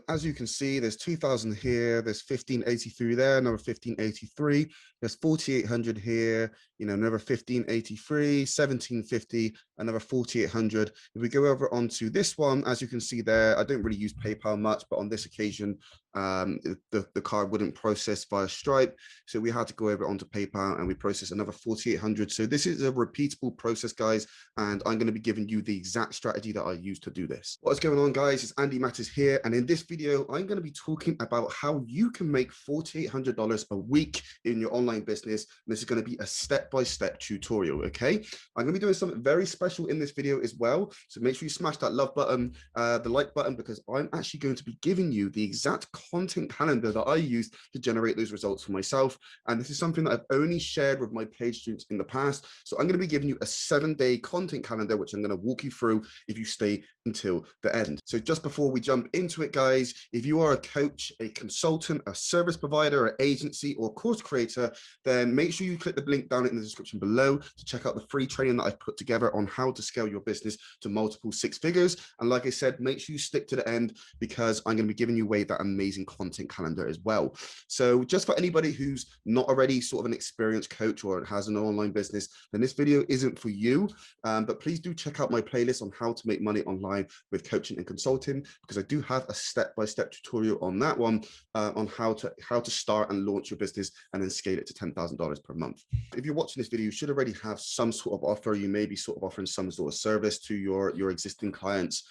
as you can see, there's 2000 here, there's 1583 there, another 1583, there's 4800 here, you know, another 1583, 1750, another 4800. If we go over onto this one, as you can see there, I don't really use PayPal much, but on this occasion, the card wouldn't process via Stripe. So we had to go over onto PayPal and we process another 4800. So this is a repeatable process, guys, and I'm going to be giving you the exact strategy that I use to do this. What's going on, guys? It's Andy Matters here, and in this video, I'm going to be talking about how you can make $4,800 a week in your online business. And this is going to be a step-by-step tutorial, okay? I'm going to be doing something very special in this video as well. So make sure you smash that love button, the like button, because I'm actually going to be giving you the exact content calendar that I use to generate those results for myself. And this is something that I've only shared with my paid students in the past. So I'm going to be giving you a 7-day content calendar, which I'm going to walk you through if you stay until the end. So just before we jump into it, guys, if you are a coach, a consultant, a service provider, an agency, or course creator, then make sure you click the link down in the description below to check out the free training that I've put together on how to scale your business to multiple 6 figures. And like I said, make sure you stick to the end because I'm going to be giving you away that amazing content calendar as well. So just for anybody who's not already sort of an experienced coach or has an online business, then this video isn't for you. But please do check out my playlist on how to make money online with coaching and consulting, because I do have a step-by-step tutorial on that one, on how to start and launch your business and then scale it to $10,000 per month. If you're watching this video, you should already have some sort of offer. You may be sort of offering some sort of service to your existing clients.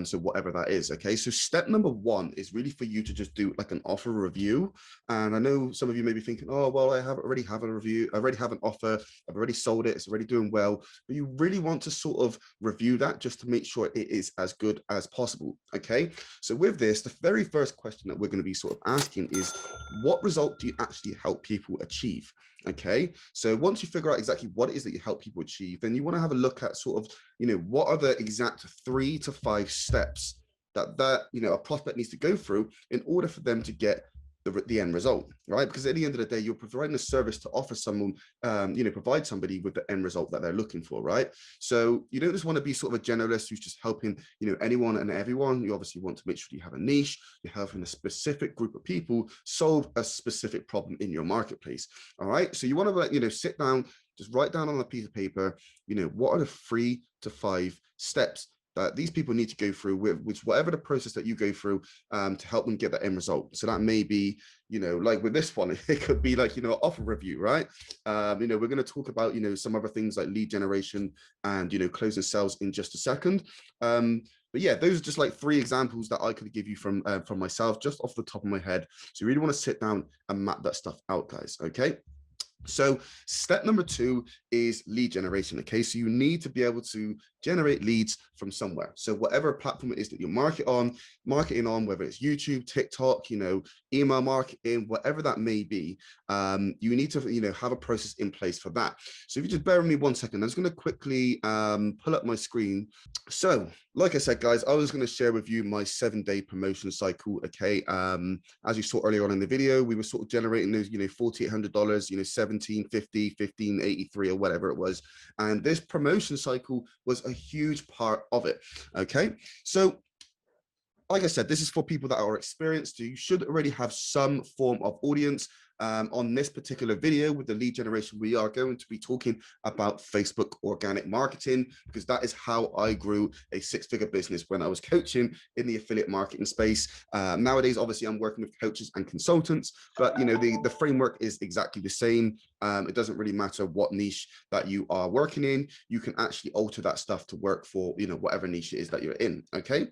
So whatever that is, okay? So step number 1 is really for you to just do like an offer review. And I know some of you may be thinking, oh, well, I already have a review. I already have an offer. I've already sold it. It's already doing well. But you really want to sort of review that just to make sure it is as good as possible, okay? So with this, the very first question that we're going to be sort of asking is, what result do you actually help people achieve? Okay, so once you figure out exactly what it is that you help people achieve, then you want to have a look at sort of, you know, what are the exact 3 to 5 steps that you know, a prospect needs to go through in order for them to get the end result, right? Because at the end of the day, you're providing a service to offer someone, you know, provide somebody with the end result that they're looking for, right? So you don't just want to be sort of a generalist who's just helping, you know, anyone and everyone. You obviously want to make sure you have a niche, you're helping a specific group of people solve a specific problem in your marketplace, all right? So you want to, like, you know, sit down, just write down on a piece of paper, you know, what are the 3 to 5 steps that these people need to go through, with which whatever the process that you go through to help them get that end result. So that may be, you know, like with this one, it could be like, you know, offer review, right? You know, we're going to talk about, you know, some other things like lead generation and, you know, closing sales in just a second. But yeah, those are just like 3 examples that I could give you from myself, just off the top of my head. So you really want to sit down and map that stuff out, guys. Okay. So step number 2 is lead generation. Okay, so you need to be able to generate leads from somewhere. So whatever platform it is that you're marketing on, whether it's YouTube, TikTok, you know, email marketing, whatever that may be, you need to, you know, have a process in place for that. So if you just bear with me 1 second, I'm just going to quickly pull up my screen. So like I said, guys, I was going to share with you my 7-day promotion cycle. Okay, as you saw earlier on in the video, we were sort of generating those, you know, $4,800, you know, 1750, 1583, or whatever it was. And this promotion cycle was a huge part of it. Okay, so like I said, this is for people that are experienced. You should already have some form of audience. On this particular video with the lead generation, we are going to be talking about Facebook organic marketing, because that is how I grew a 6-figure business when I was coaching in the affiliate marketing space. Nowadays, obviously, I'm working with coaches and consultants, but you know, the framework is exactly the same. It doesn't really matter what niche that you are working in. You can actually alter that stuff to work for, you know, whatever niche it is that you're in. Okay.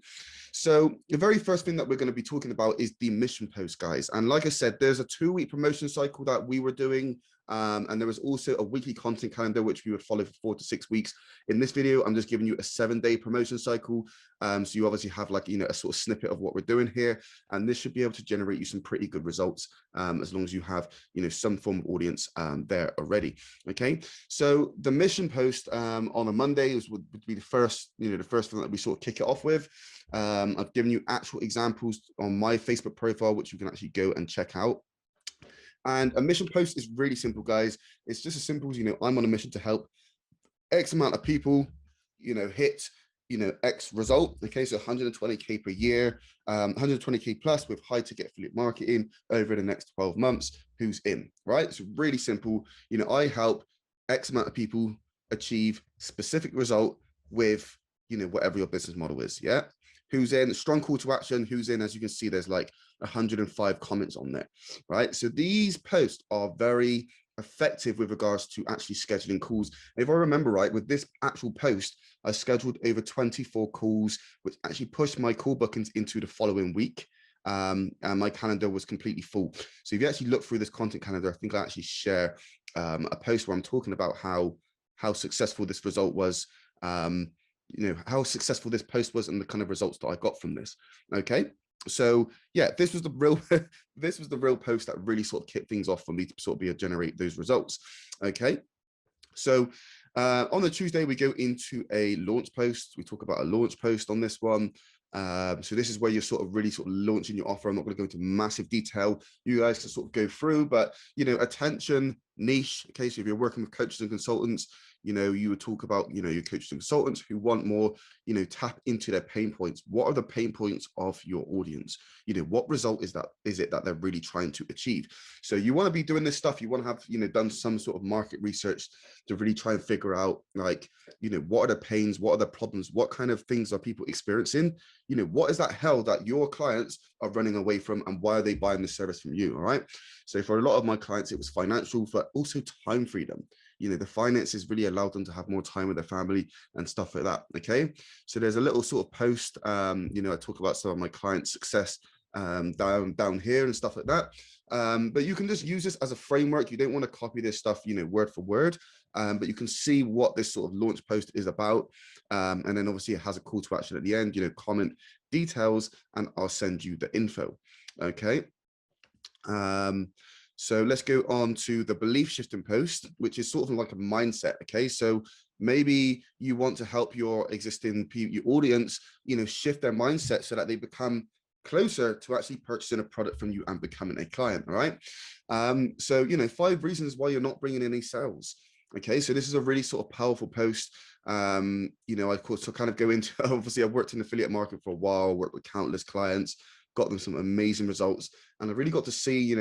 So the very first thing that we're going to be talking about is the mission post, guys. And like I said, there's a 2-week promotion cycle that we were doing. And there was also a weekly content calendar, which we would follow for 4 to 6 weeks. In this video, I'm just giving you a 7-day promotion cycle. So you obviously have, like, you know, a sort of snippet of what we're doing here. And this should be able to generate you some pretty good results, as long as you have, you know, some form of audience there already. Okay. So the mission post on a Monday would be the first, you know, the first thing that we sort of kick it off with. I've given you actual examples on my Facebook profile, which you can actually go and check out. And a mission post is really simple, guys. It's just as simple as, you know, I'm on a mission to help X amount of people, you know, hit X result. Okay, so 120K per year, 120K plus with high ticket affiliate marketing over the next 12 months. Who's in, right? It's really simple. I help X amount of people achieve specific result with, whatever your business model is. Yeah. Who's in? Strong call to action. Who's in? As you can see, there's like 105 comments on there, right? So these posts are very effective with regards to actually scheduling calls. If I remember right, with this actual post, I scheduled over 24 calls, which actually pushed my call bookings into the following week. And my calendar was completely full. So if you actually look through this content calendar, I think I actually share a post where I'm talking about how successful this result was, how successful this post was and the kind of results that I got from this. Okay. So yeah, this was the real this was the real post that really sort of kicked things off for me to sort of be able to generate those results. Okay. So on the Tuesday, we go into a launch post. We talk about a launch post on this one. So this is where you're sort of really sort of launching your offer. I'm not going to go into massive detail. You guys can sort of go through, but attention, niche. Okay, so if you're working with coaches and consultants, you would talk about, your coaches and consultants who want more, tap into their pain points. What are the pain points of your audience? What result is it that they're really trying to achieve? So you want to be doing this stuff. You want to have, done some sort of market research to really try and figure out, like, what are the pains? What are the problems? What kind of things are people experiencing? What is that hell that your clients are running away from, and why are they buying the service from you? All right. So for a lot of my clients, it was financial, but also time freedom. The finances really allowed them to have more time with their family and stuff like that. Okay. So there's a little sort of post, I talk about some of my clients' success down here and stuff like that. But you can just use this as a framework. You don't want to copy this stuff, word for word, but you can see what this sort of launch post is about. And then obviously it has a call to action at the end, comment details, and I'll send you the info. Okay. So let's go on to the belief shifting post, which is sort of like a mindset. Okay. So maybe you want to help your existing your audience, shift their mindset so that they become closer to actually purchasing a product from you and becoming a client. All right. So, 5 reasons why you're not bringing in any sales. Okay. So this is a really sort of powerful post. Of course, to kind of go into, obviously I've worked in affiliate market for a while, worked with countless clients, got them some amazing results. And I really got to see,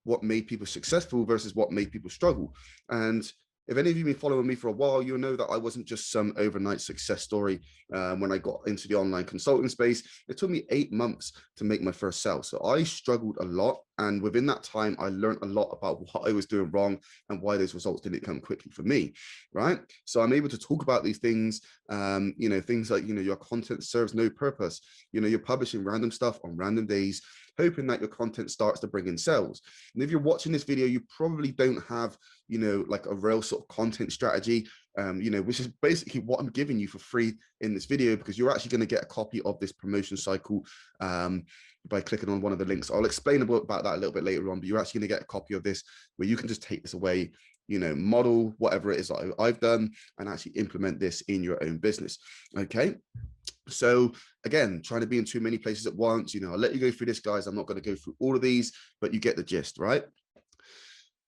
what made people successful versus what made people struggle. And if any of you have been following me for a while, you'll know that I wasn't just some overnight success story. When I got into the online consulting space, it took me 8 months to make my first sale. So I struggled a lot. And within that time, I learned a lot about what I was doing wrong and why those results didn't come quickly for me, right? So I'm able to talk about these things, things like, your content serves no purpose. You're publishing random stuff on random days, hoping that your content starts to bring in sales. And if you're watching this video, you probably don't have, like a real sort of content strategy, which is basically what I'm giving you for free in this video, because you're actually going to get a copy of this promotion cycle by clicking on one of the links. I'll explain about that a little bit later on, but you're actually going to get a copy of this where you can just take this away, model whatever it is that I've done and actually implement this in your own business. Okay. So again, trying to be in too many places at once, I'll let you go through this, guys. I'm not going to go through all of these, but you get the gist, right?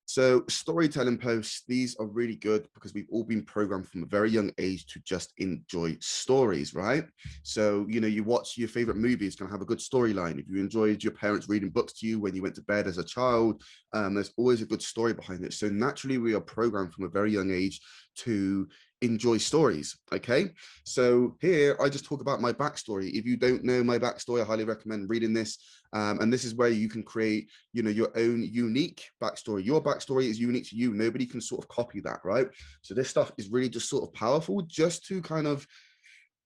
So storytelling posts, these are really good because we've all been programmed from a very young age to just enjoy stories, right? So, you watch your favorite movie, it's going to have a good storyline. If you enjoyed your parents reading books to you when you went to bed as a child, there's always a good story behind it. So naturally, we are programmed from a very young age to enjoy stories. Okay, so here I just talk about my backstory. If you don't know my backstory, I highly recommend reading this. And this is where you can create, your own unique backstory. Your backstory is unique to you. Nobody can sort of copy that, right? So this stuff is really just sort of powerful, just to kind of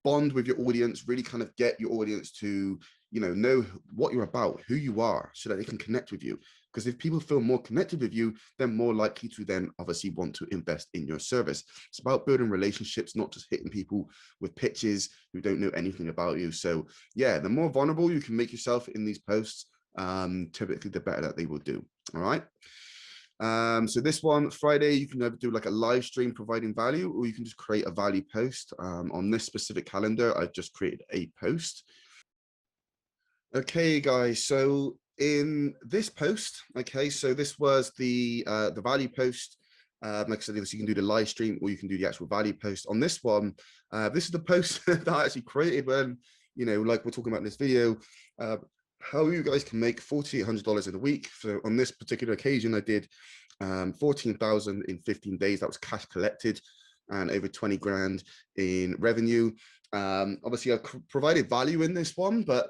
bond with your audience, really kind of get your audience to, know what you're about, who you are, so that they can connect with you. Because if people feel more connected with you, they're more likely to then obviously want to invest in your service. It's about building relationships, not just hitting people with pitches who don't know anything about you. So yeah, the more vulnerable you can make yourself in these posts, typically the better that they will do. All right. So this one, Friday, you can either do like a live stream providing value, or you can just create a value post. On this specific calendar, I've just created a post. Okay, guys, so in this post, okay, so this was the value post. Like I said, you can do the live stream or you can do the actual value post. On this one, this is the post that I actually created when, you know, like we're talking about in this video, how you guys can make $4,800 in a week. So on this particular occasion, I did 14,000 in 15 days. That was cash collected, and over 20 grand in revenue. Obviously, I provided value in this one, but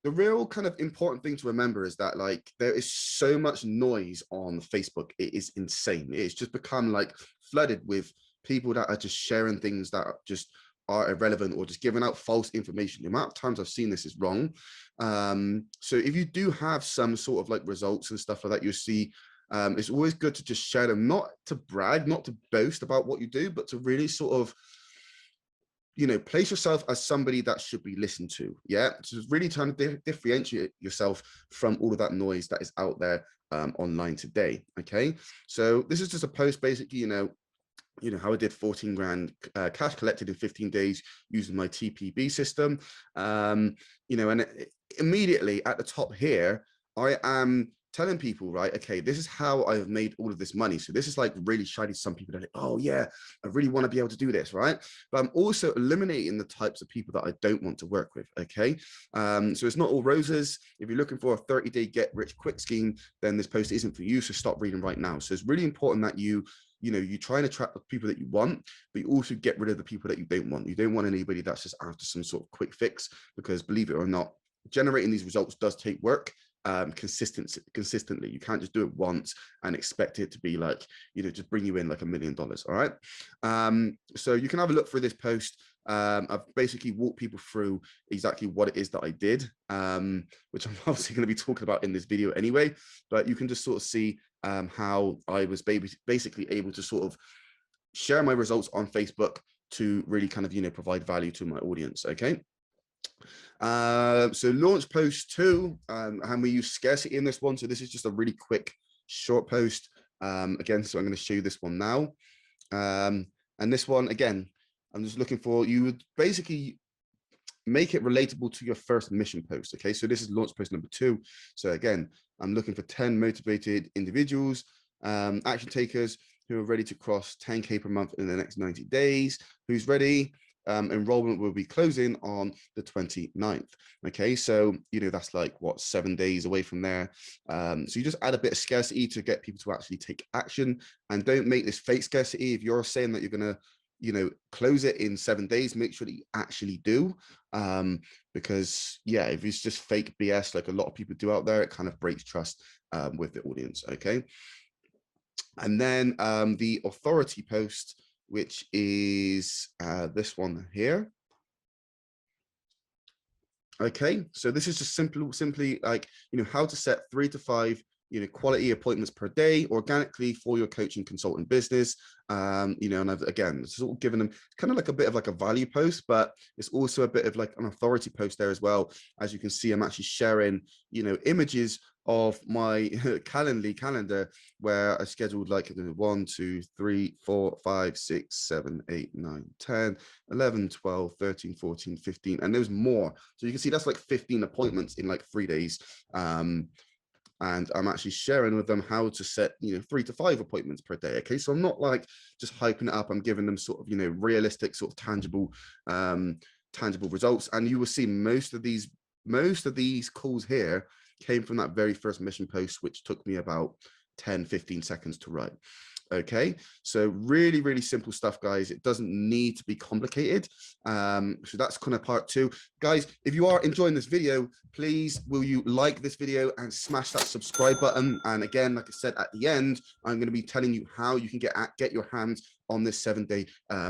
the real kind of important thing to remember is that, like, there is so much noise on Facebook. It is insane. It's just become like flooded with people that are just sharing things that just are irrelevant or just giving out false information. The amount of times I've seen this is wrong. So if you do have some sort of like results and stuff like that, you'll see, it's always good to just share them, not to brag, not to boast about what you do, but to really sort of, you know, place yourself as somebody that should be listened to. Yeah, so really trying to differentiate yourself from all of that noise that is out there online today. Okay, so this is just a post, basically, you know, how I did 14 grand cash collected in 15 days using my TPB system. You know, and immediately at the top here, I am telling people, right, okay, this is how I've made all of this money. So this is like really shiny to some people. That are like, oh yeah, I really want to be able to do this, right? But I'm also eliminating the types of people that I don't want to work with. Okay, so it's not all roses. If you're looking for a 30-day get rich quick scheme, then this post isn't for you. So stop reading right now. So it's really important that you know, you try and attract the people that you want, but you also get rid of the people that you don't want. You don't want anybody that's just after some sort of quick fix, because believe it or not, generating these results does take work. Consistently, you can't just do it once and expect it to be like, you know, just bring you in like $1 million. All right, so you can have a look through this post. I've basically walked people through exactly what it is that I did, which I'm obviously going to be talking about in this video anyway, but you can just sort of see how I was basically able to sort of share my results on Facebook to really kind of, you know, provide value to my audience. Okay, so launch post 2, and we use scarcity in this one. So this is just a really quick short post, again, so I'm going to show you this one now. And this one, again, I'm just looking for, you would basically make it relatable to your first mission post. Okay, so this is launch post number 2. So again, I'm looking for 10 motivated individuals, action takers who are ready to cross 10K per month in the next 90 days. Who's ready? Enrollment will be closing on the 29th. Okay, so, you know, that's like what, 7 days away from there. So you just add a bit of scarcity to get people to actually take action, and don't make this fake scarcity. If you're saying that you're going to, you know, close it in 7 days, make sure that you actually do, because yeah, if it's just fake BS like a lot of people do out there, it kind of breaks trust with the audience. Okay, and then the authority post, which is this one here. Okay, so this is just simply like, you know, how to set 3 to 5, you know, quality appointments per day organically for your coaching consultant business. You know, and again, sort of giving them kind of like a bit of like a value post, but it's also a bit of like an authority post there as well. As you can see, I'm actually sharing, you know, images of my calendar where I scheduled like 1, 2, 3, 4, 5, 6, 7, 8, 9, 10, 11, 12, 13, 14, 15, and there's more. So you can see that's like 15 appointments in like 3 days. And I'm actually sharing with them how to set, you know, 3 to 5 appointments per day. Okay, so I'm not like just hyping it up. I'm giving them sort of, you know, realistic, sort of tangible results. And you will see most of these calls here came from that very first mission post, which took me about 10-15 seconds to write. Okay, so really, really simple stuff, guys. It doesn't need to be complicated. So that's kind of part 2. Guys, if you are enjoying this video, please will you like this video and smash that subscribe button. And again, like I said at the end, I'm going to be telling you how you can get your hands on this 7-day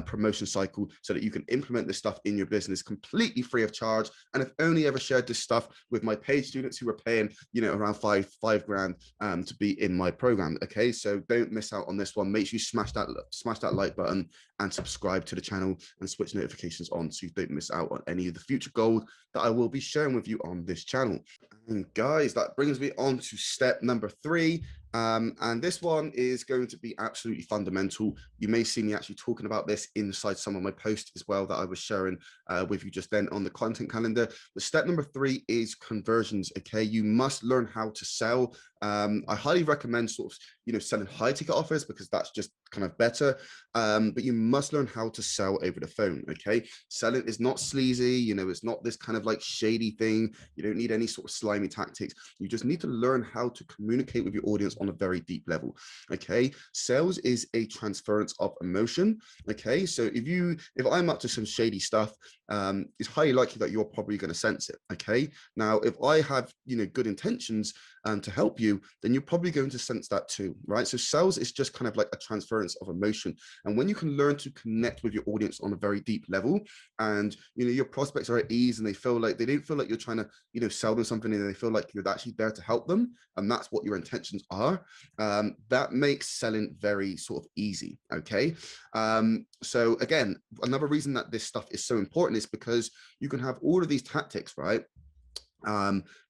promotion cycle so that you can implement this stuff in your business completely free of charge. And I've only ever shared this stuff with my paid students who are paying, you know, around five grand to be in my program. Okay, so don't miss out on this one. Make sure you smash that like button and subscribe to the channel and switch notifications on so you don't miss out on any of the future gold that I will be sharing with you on this channel. And guys, that brings me on to step number 3. And this one is going to be absolutely fundamental. You may see me actually talking about this inside some of my posts as well that I was sharing with you just then on the content calendar. The step number 3 is conversions. Okay, you must learn how to sell. I highly recommend sort of, you know, selling high ticket offers, because that's just kind of better, but you must learn how to sell over the phone. Okay, selling is not sleazy, you know, it's not this kind of like shady thing. You don't need any sort of slimy tactics. You just need to learn how to communicate with your audience on a very deep level. Okay, sales is a transference of emotion. Okay, so if I'm up to some shady stuff, it's highly likely that you're probably going to sense it. Okay, now if I have, you know, good intentions to help you, then you're probably going to sense that too, right? So sales is just kind of like a transference of emotion. And when you can learn to connect with your audience on a very deep level, and, you know, your prospects are at ease and they feel like, they don't feel like you're trying to, you know, sell them something, and they feel like you're actually there to help them, and that's what your intentions are, that makes selling very sort of easy. Okay, so again, another reason that this stuff is so important is because you can have all of these tactics, right?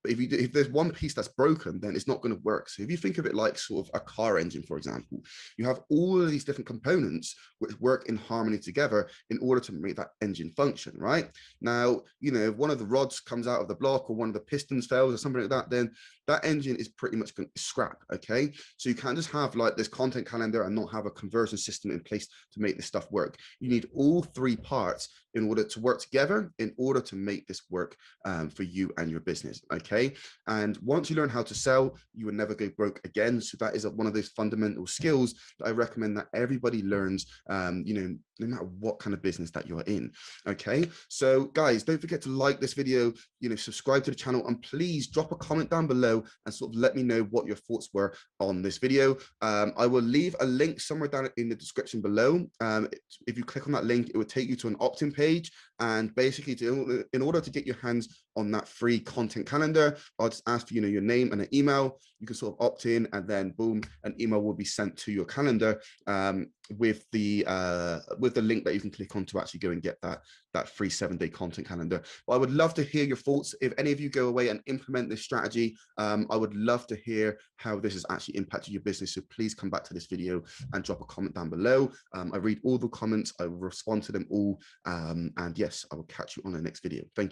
But if there's one piece that's broken, then it's not going to work. So if you think of it like sort of a car engine, for example, you have all of these different components which work in harmony together in order to make that engine function, right? Now, you know, if one of the rods comes out of the block or one of the pistons fails or something like that, then that engine is pretty much going to scrap. Okay, so you can't just have like this content calendar and not have a conversion system in place to make this stuff work. You need all three parts in order to work together, in order to make this work for you and your business. Okay, and once you learn how to sell, you will never go broke again. So that is one of those fundamental skills that I recommend that everybody learns, you know, no matter what kind of business that you're in. Okay, so guys, don't forget to like this video, you know, subscribe to the channel, and please drop a comment down below and sort of let me know what your thoughts were on this video. I will leave a link somewhere down in the description below. If you click on that link, it will take you to an opt-in page, and basically in order to get your hands on that free content calendar, I'll just ask for, you know, your name and an email. You can sort of opt in, and then boom, an email will be sent to your calendar with the link that you can click on to actually go and get that free 7-day content calendar. But I would love to hear your thoughts. If any of you go away and implement this strategy, I would love to hear how this has actually impacted your business. So please come back to this video and drop a comment down below. I read all the comments, I will respond to them all, and yes, I will catch you on the next video. Thank you.